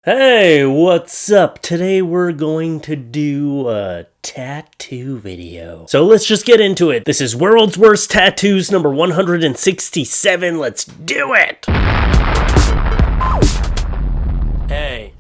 Hey, what's up? Today we're going to do a tattoo video. So let's just get into it. This is World's Worst Tattoos number 167. Let's do it! Hey,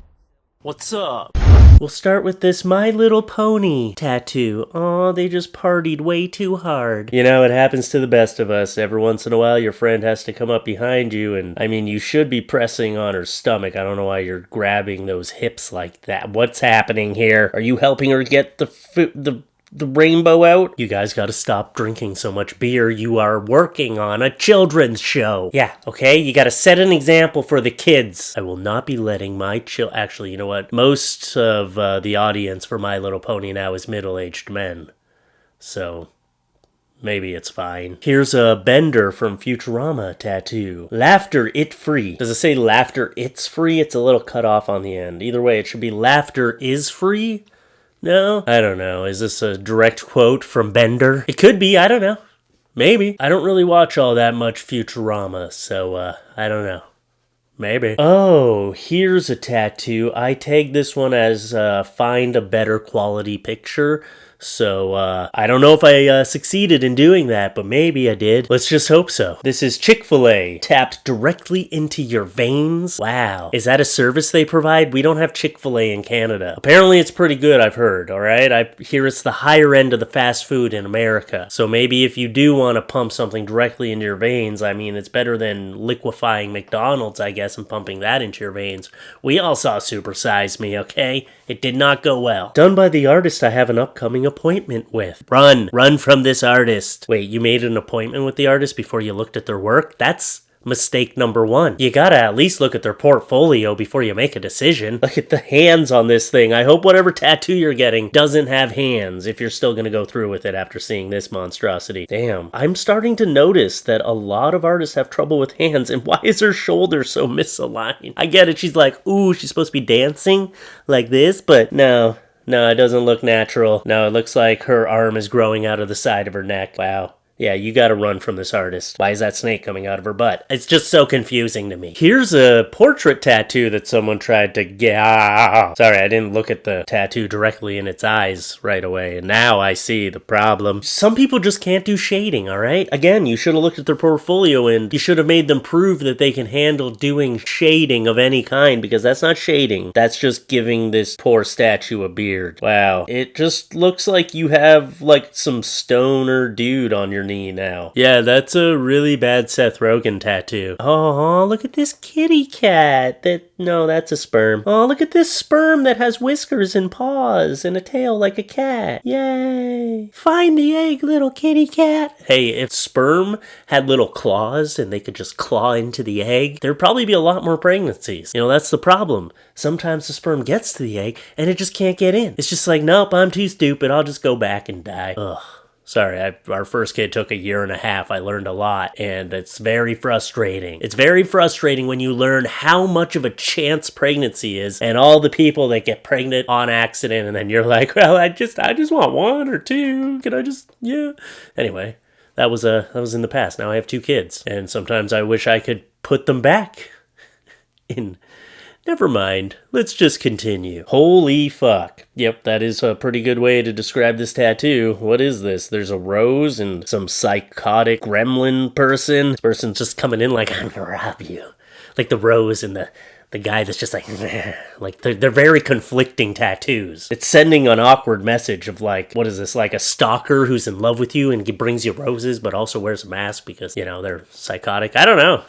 what's up? We'll start with this My Little Pony tattoo. Aw, they just partied way too hard. You know, it happens to the best of us. Every once in a while, your friend has to come up behind you, and I mean, you should be pressing on her stomach. I don't know why you're grabbing those hips like that. What's happening here? Are you helping her get the rainbow out? You guys gotta stop drinking so much beer. You are working on a children's show. Yeah, okay? You gotta set an example for the kids. I will not be letting my Actually, you know what? Most of the audience for My Little Pony now is middle-aged men. So maybe it's fine. Here's a Bender from Futurama tattoo. Laughter it free. Does it say laughter it's free? It's a little cut off on the end. Either way, it should be laughter is free. No? I don't know. Is this a direct quote from Bender? It could be. I don't know. Maybe. I don't really watch all that much Futurama, so, I don't know. Maybe. Oh, here's a tattoo. I tagged this one as, find a better quality picture. So, I don't know if I succeeded in doing that, but maybe I did. Let's just hope so. This is ChickfilA, tapped directly into your veins. Wow. Is that a service they provide? We don't have Chick-fil-A in Canada. Apparently it's pretty good, I've heard, alright? I hear it's the higher end of the fast food in America. So maybe if you do want to pump something directly into your veins, I mean, it's better than liquefying McDonald's, I guess, and pumping that into your veins. We all saw Super Size Me, okay? It did not go well. Done by the artist I have an upcoming appointment with. Run from this artist. Wait, you made an appointment with the artist before you looked at their work? That's mistake number one. You gotta at least look at their portfolio before you make a decision. Look at the hands on this thing. I hope whatever tattoo you're getting doesn't have hands if you're still gonna go through with it after seeing this monstrosity. Damn. I'm starting to notice that a lot of artists have trouble with hands, and why is her shoulder so misaligned? I get it, she's like, ooh, she's supposed to be dancing like this, but no, it doesn't look natural. No, it looks like her arm is growing out of the side of her neck. Wow. Yeah, you gotta run from this artist. Why is that snake coming out of her butt? It's just so confusing to me. Here's a portrait tattoo that someone tried to get. Sorry, I didn't look at the tattoo directly in its eyes right away, and now I see the problem. Some people just can't do shading, alright? Again, you should have looked at their portfolio and you should have made them prove that they can handle doing shading of any kind, because that's not shading. That's just giving this poor statue a beard. Wow. It just looks like you have, like, some stoner dude on your knee now. Yeah, that's a really bad Seth Rogen tattoo. Oh, look at this kitty cat. No, that's a sperm. Oh, look at this sperm that has whiskers and paws and a tail like a cat. Yay. Find the egg, little kitty cat. Hey, if sperm had little claws and they could just claw into the egg, there'd probably be a lot more pregnancies. You know, that's the problem. Sometimes the sperm gets to the egg and it just can't get in. It's just like, nope, I'm too stupid. I'll just go back and die. Ugh. Sorry, our first kid took 1.5 years. I learned a lot, and it's very frustrating. It's very frustrating when you learn how much of a chance pregnancy is, and all the people that get pregnant on accident, and then you're like, well, I just want 1 or 2. Can I just, yeah. Anyway, that was in the past. Now I have 2 kids, and sometimes I wish I could put them back in. Never mind. Let's just continue. Holy fuck. Yep, that is a pretty good way to describe this tattoo. What is this? There's a rose and some psychotic gremlin person. This person's just coming in like, I'm gonna rob you. Like the rose and the guy that's just like they're very conflicting tattoos. It's sending an awkward message of like, what is this, like a stalker who's in love with you and he brings you roses but also wears a mask because, you know, they're psychotic. I don't know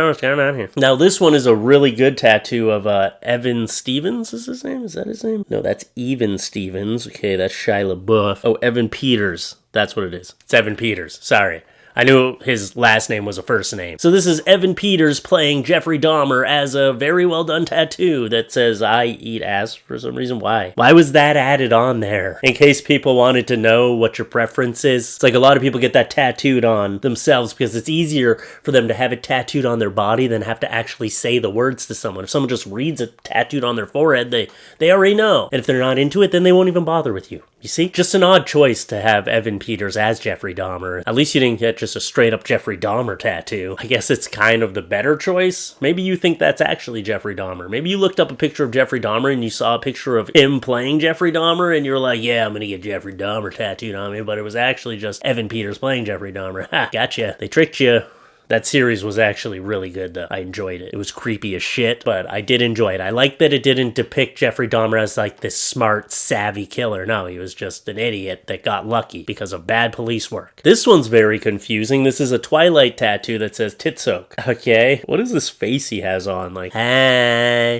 what's going on here. Now, this one is a really good tattoo of Evan Stevens, is his name? Is that his name? No, that's Even Stevens. Okay, that's Shia LaBeouf. Oh, Evan Peters. That's what it is. It's Evan Peters. Sorry. I knew his last name was a first name. So this is Evan Peters playing Jeffrey Dahmer as a very well done tattoo that says, I eat ass for some reason. Why? Why was that added on there? In case people wanted to know what your preference is. It's like a lot of people get that tattooed on themselves because it's easier for them to have it tattooed on their body than have to actually say the words to someone. If someone just reads it tattooed on their forehead, they already know. And if they're not into it, then they won't even bother with you. You see? Just an odd choice to have Evan Peters as Jeffrey Dahmer. At least you didn't get just a straight up Jeffrey Dahmer tattoo. I guess it's kind of the better choice. Maybe you think that's actually Jeffrey Dahmer. Maybe you looked up a picture of Jeffrey Dahmer and you saw a picture of him playing Jeffrey Dahmer and you're like, yeah, I'm gonna get Jeffrey Dahmer tattooed on me, but it was actually just Evan Peters playing Jeffrey Dahmer. Ha, gotcha. They tricked you. That series was actually really good, though. I enjoyed it. It was creepy as shit, but I did enjoy it. I like that it didn't depict Jeffrey Dahmer as like this smart, savvy killer. No, he was just an idiot that got lucky because of bad police work. This one's very confusing. This is a Twilight tattoo that says Titsoak. Okay, what is this face he has on? Like, hey,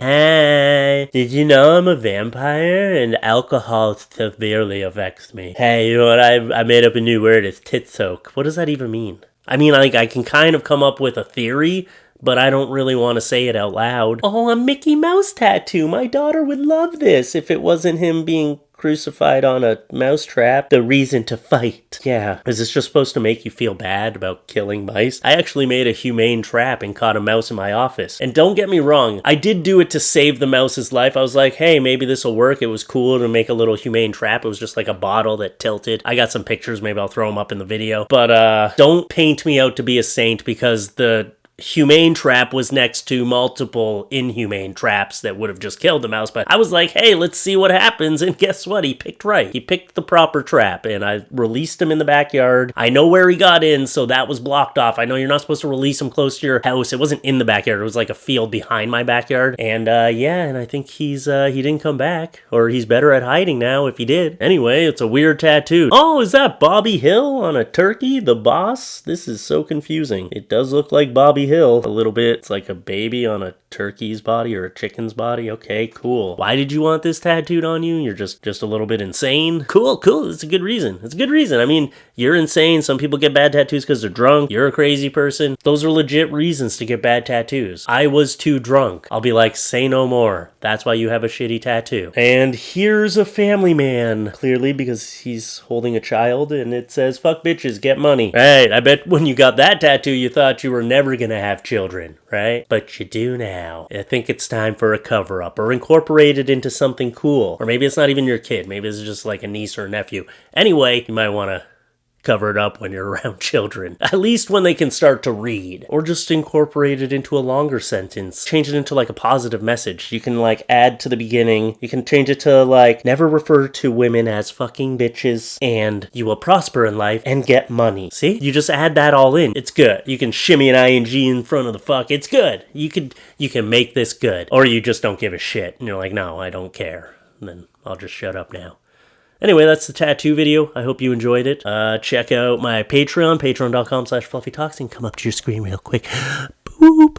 did you know I'm a vampire and alcohol severely affects me? Hey, you know what? I made up a new word. It's Titsoak. What does that even mean? I mean, like, I can kind of come up with a theory, but I don't really want to say it out loud. Oh, a Mickey Mouse tattoo. My daughter would love this if it wasn't him being crucified on a mousetrap. The reason to fight. Yeah. Is this just supposed to make you feel bad about killing mice? I actually made a humane trap and caught a mouse in my office. And don't get me wrong, I did do it to save the mouse's life. I was like, hey, maybe this will work. It was cool to make a little humane trap. It was just like a bottle that tilted. I got some pictures. Maybe I'll throw them up in the video. But don't paint me out to be a saint because the humane trap was next to multiple inhumane traps that would have just killed the mouse. But I was like, hey, let's see what happens. And guess what? He picked right. He picked the proper trap and I released him in the backyard. I know where he got in, so that was blocked off. I know you're not supposed to release him close to your house. It wasn't in the backyard. It was like a field behind my backyard. And yeah, and I think he didn't come back, or he's better at hiding now if he did. Anyway, it's a weird tattoo. Oh, is that Bobby Hill on a turkey? The boss? This is so confusing. It does look like Bobby Hill a little bit. It's like a baby on a turkey's body or a chicken's body. Okay, cool. Why did you want this tattooed on you? You're just a little bit insane? Cool. It's a good reason. It's a good reason. I mean, you're insane. Some people get bad tattoos because they're drunk. You're a crazy person. Those are legit reasons to get bad tattoos. I was too drunk. I'll be like, say no more. That's why you have a shitty tattoo. And here's a family man, clearly because he's holding a child and it says, fuck bitches, get money. Right, I bet when you got that tattoo, you thought you were never gonna have children, right? But you do now. I think it's time for a cover-up or incorporate it into something cool. Or maybe it's not even your kid. Maybe it's just like a niece or a nephew. Anyway, you might want to cover it up when you're around children. At least when they can start to read. Or just incorporate it into a longer sentence. Change it into like a positive message. You can like add to the beginning. You can change it to like, never refer to women as fucking bitches and you will prosper in life and get money. See? You just add that all in. It's good. You can shimmy an ing in front of the fuck. It's good. You can make this good. Or you just don't give a shit. And you're like, no, I don't care. And then I'll just shut up now. Anyway, that's the tattoo video. I hope you enjoyed it. Check out my Patreon, patreon.com/FLuffeeTalks, and come up to your screen real quick. Boop.